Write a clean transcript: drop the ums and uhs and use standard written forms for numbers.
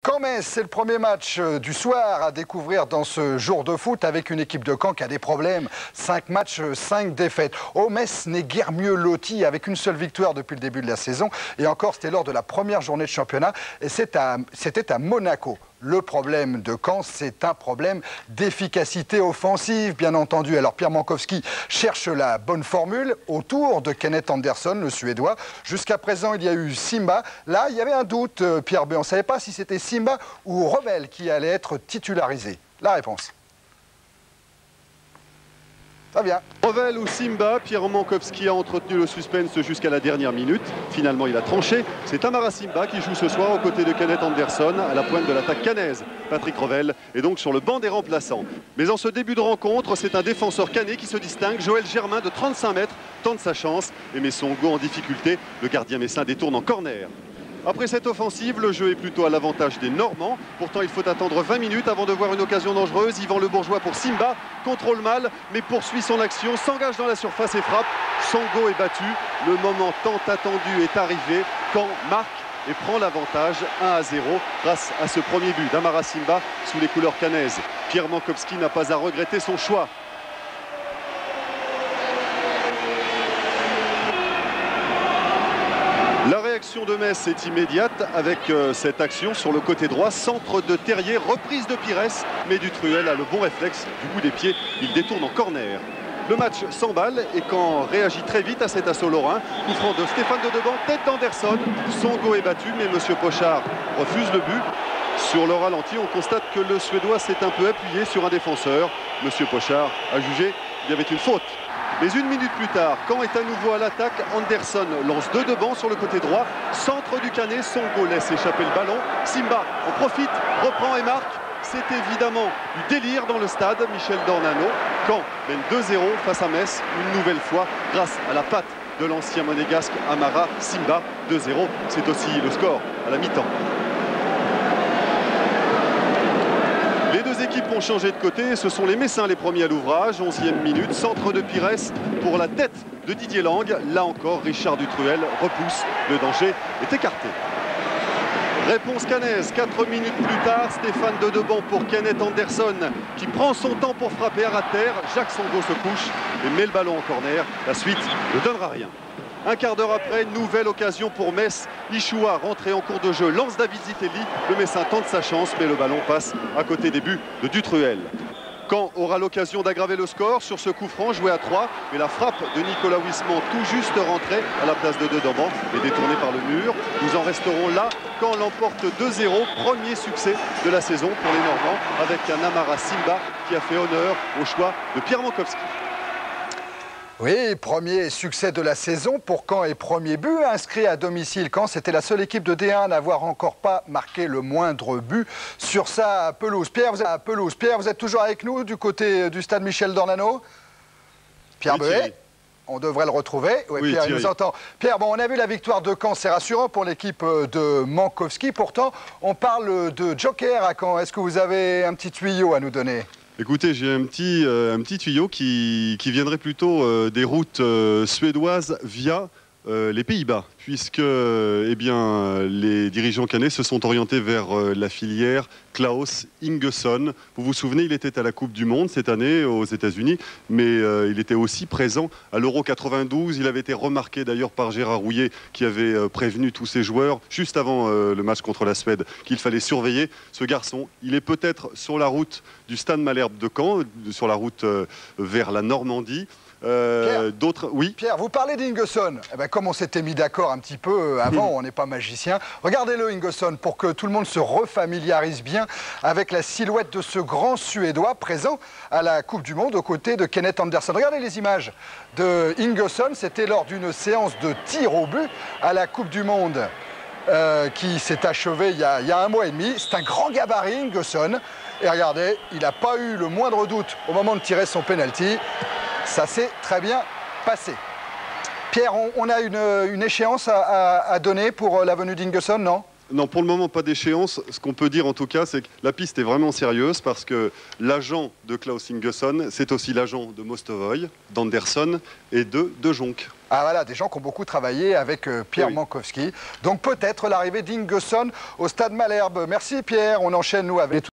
Caen-Metz, c'est le premier match du soir à découvrir dans ce jour de foot avec une équipe de Caen qui a des problèmes. 5 matchs, 5 défaites. Oh, Metz n'est guère mieux loti avec une seule victoire depuis le début de la saison. Et encore, c'était lors de la première journée de championnat et c'était à Monaco. Le problème de Caen, c'est un problème d'efficacité offensive, bien entendu. Alors Pierre Mankowski cherche la bonne formule autour de Kenneth Andersson, le Suédois. Jusqu'à présent, il y a eu Simba. Là, il y avait un doute, Pierre B. On ne savait pas si c'était Simba ou Revel qui allait être titularisé. La réponse. Très bien. Revel ou Simba, Pierre Mankowski a entretenu le suspense jusqu'à la dernière minute. Finalement, il a tranché. C'est Amara Simba qui joue ce soir aux côtés de Kenneth Andersson à la pointe de l'attaque caennaise. Patrick Revel est donc sur le banc des remplaçants. Mais en ce début de rencontre, c'est un défenseur caennais qui se distingue. Joël Germain de 35 mètres tente sa chance et met son go en difficulté. Le gardien messin détourne en corner. Après cette offensive, le jeu est plutôt à l'avantage des Normands. Pourtant, il faut attendre 20 minutes avant de voir une occasion dangereuse. Yvan Le Bourgeois pour Simba, contrôle mal, mais poursuit son action, s'engage dans la surface et frappe. Son go est battu. Le moment tant attendu est arrivé. Caen marque et prend l'avantage 1-0 grâce à ce premier but d'Amara Simba sous les couleurs caennaises. Pierre Mankowski n'a pas à regretter son choix. La réaction de Metz est immédiate avec cette action sur le côté droit, centre de Terrier, reprise de Pires, mais Dutruel a le bon réflexe du bout des pieds, il détourne en corner. Le match s'emballe et Caen réagit très vite à cet assaut lorrain. Coup franc de Stéphane Dedevant, tête d'Anderson, son go est battu, mais M. Pochard refuse le but. Sur le ralenti, on constate que le Suédois s'est un peu appuyé sur un défenseur. M. Pochard a jugé qu'il y avait une faute. Mais une minute plus tard, Caen est à nouveau à l'attaque. Andersson lance deux de banc sur le côté droit. Centre du Canet, son goal laisse échapper le ballon. Simba en profite, reprend et marque. C'est évidemment du délire dans le stade. Michel Dornano. Caen mène 2-0 face à Metz, une nouvelle fois, grâce à la patte de l'ancien monégasque Amara Simba. 2-0, c'est aussi le score à la mi-temps. Les deux équipes ont changé de côté, ce sont les Messins les premiers à l'ouvrage. 11e minute, centre de Pires pour la tête de Didier Lang. Là encore, Richard Dutruel repousse, le danger est écarté. Réponse caennaise, 4 minutes plus tard, Stéphane Dedevant pour Kenneth Andersson qui prend son temps pour frapper à terre. Jacques Sango se couche et met le ballon en corner. La suite ne donnera rien. Un quart d'heure après, nouvelle occasion pour Metz. Ichoua, rentré en cours de jeu, lance David Zitelli. Le Messin tente sa chance, mais le ballon passe à côté des buts de Dutruel. Caen aura l'occasion d'aggraver le score sur ce coup franc joué à 3. Mais la frappe de Nicolas Huisman, tout juste rentrée à la place de Dedevant, est détournée par le mur. Nous en resterons là. Caen l'emporte 2-0. Premier succès de la saison pour les Normands, avec un Amara Simba qui a fait honneur au choix de Pierre Mankowski. Oui, premier succès de la saison pour Caen et premier but inscrit à domicile. Caen, c'était la seule équipe de D1 à n'avoir encore pas marqué le moindre but sur sa pelouse. Pierre, vous êtes toujours avec nous du côté du stade Michel Dornano? Pierre Behet, on devrait le retrouver. Ouais, oui, Pierre, il nous entend. Pierre, bon, on a vu la victoire de Caen, c'est rassurant pour l'équipe de Mankowski. Pourtant, on parle de joker à Caen. Est-ce que vous avez un petit tuyau à nous donner? Écoutez, j'ai un petit tuyau qui viendrait plutôt des routes suédoises via les Pays-Bas, puisque eh bien, les dirigeants caennais se sont orientés vers la filière Klaus Ingesson. Vous vous souvenez, il était à la Coupe du Monde cette année aux États-Unis, mais il était aussi présent à l'Euro 92. Il avait été remarqué d'ailleurs par Gérard Rouillet, qui avait prévenu tous ses joueurs juste avant le match contre la Suède qu'il fallait surveiller ce garçon. Il est peut-être sur la route du Stade Malherbe de Caen, sur la route vers la Normandie. Pierre, vous parlez d'Ingesson. Eh ben, comme on s'était mis d'accord un petit peu avant, on n'est pas magicien. Regardez-le, Ingesson, pour que tout le monde se refamiliarise bien avec la silhouette de ce grand Suédois présent à la Coupe du Monde aux côtés de Kenneth Andersson. Regardez les images de Ingesson. C'était lors d'une séance de tir au but à la Coupe du Monde qui s'est achevée il y a un mois et demi. C'est un grand gabarit, Ingesson. Et regardez, il n'a pas eu le moindre doute au moment de tirer son penalty. Ça s'est très bien passé. Pierre, on a une échéance à donner pour la venue d'Ingesson, non? Non, pour le moment, pas d'échéance. Ce qu'on peut dire en tout cas, c'est que la piste est vraiment sérieuse parce que l'agent de Klaus Ingesson, c'est aussi l'agent de Mostovoy, d'Anderson et de Jonk. Ah voilà, des gens qui ont beaucoup travaillé avec Pierre Mankowski. Donc peut-être l'arrivée d'Ingesson au Stade Malherbe. Merci Pierre, on enchaîne nous avec...